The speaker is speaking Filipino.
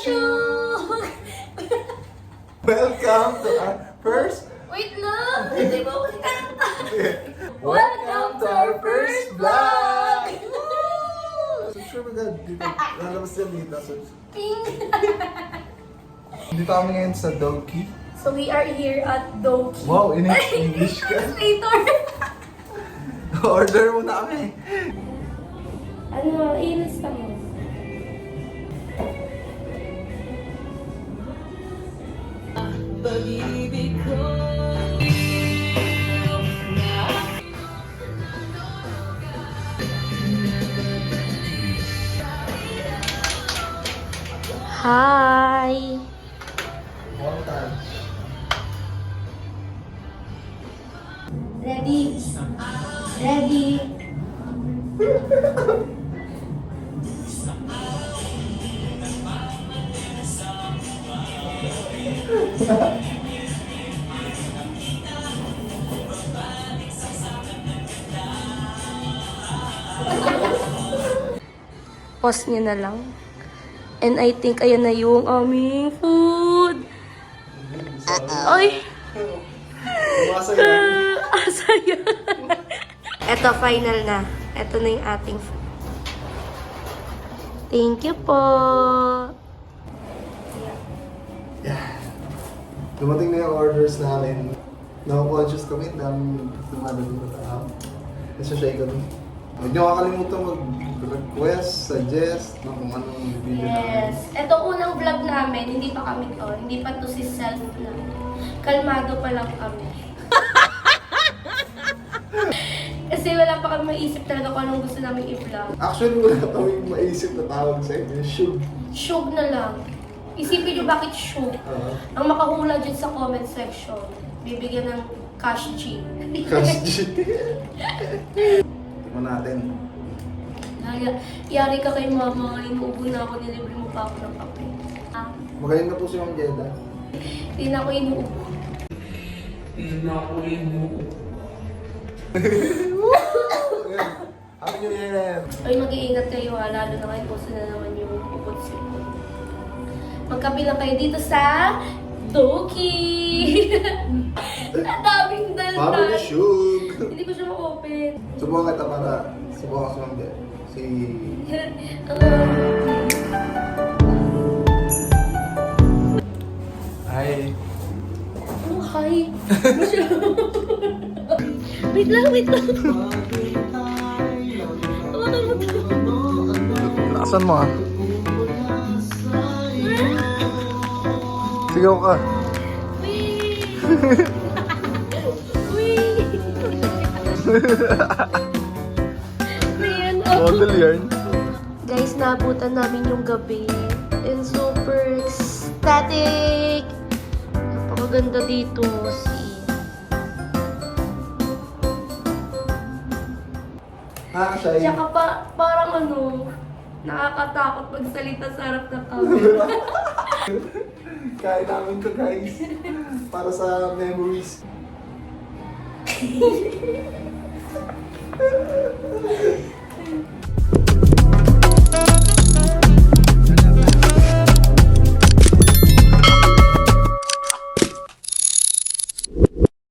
Shoo! Welcome to our first... Wait lang! Hindi mo ako kanta. Welcome to our first vlog! Subscribe agad dito. Lalabas yan dito. Ping! Dito kami ngayon sa Doki. So we are here at Doki. Wow, English ka. Translator! Order muna kami. Ano, inis ka mo? Pag-ibig ko. Hi! One time. Ready? Ready? Pause niya na lang. And I think ayan na yung aming food. Ay! Masaya. Asaya. Eto, final na. Eto na yung ating food. Thank you po. Dumating na yung orders namin. No-conscious kami ng dumadating na tao. Nasa-share kami. Huwag niyo kakalimutan mag-request, suggest, kung anong video namin. Yes. Ito unang vlog namin, hindi pa kami to. Hindi pa to si self na. Kalmado pa lang kami. Kasi wala pa kami maisip talaga kung anong gusto namin i-vlog. Actually, wala kami maisip na tawag sa inyo. Shoot. Shug na lang. Isipin nyo bakit shug. Ang makahula dyan sa comment section, bibigyan ng cash G. Cash G. Tingnan natin. Yari ka kay mama, inuubo na ako, nilibre mo pa ako ng kape. Ah, Magaling na po si Ma'am Jeda. hindi na ako inuubo. Happy New Year! Ay, mag-iingat kayo ha, lalo na kayo kung na naman yung upot-sipot. Magkape lang kayo dito sa Doki! Ang daming Pablo daldan. Shug! Hindi ko siya ma-open. Subukan kita para subukan si Ma'am Jeda. Si... Hi! Oh, hi! Wait lang, wait lang. Tawagan mo to. Nakasan mo ah? Sigaw ka. Wait! Wait! Ayan, Model yarn. guys, naabutan namin yung gabi. And super ecstatic! Napakaganda dito. Nakakashay. Tsaka parang ano, nakakatakot magsalita sa harap ng camera. Kain namin to guys. Para sa memories.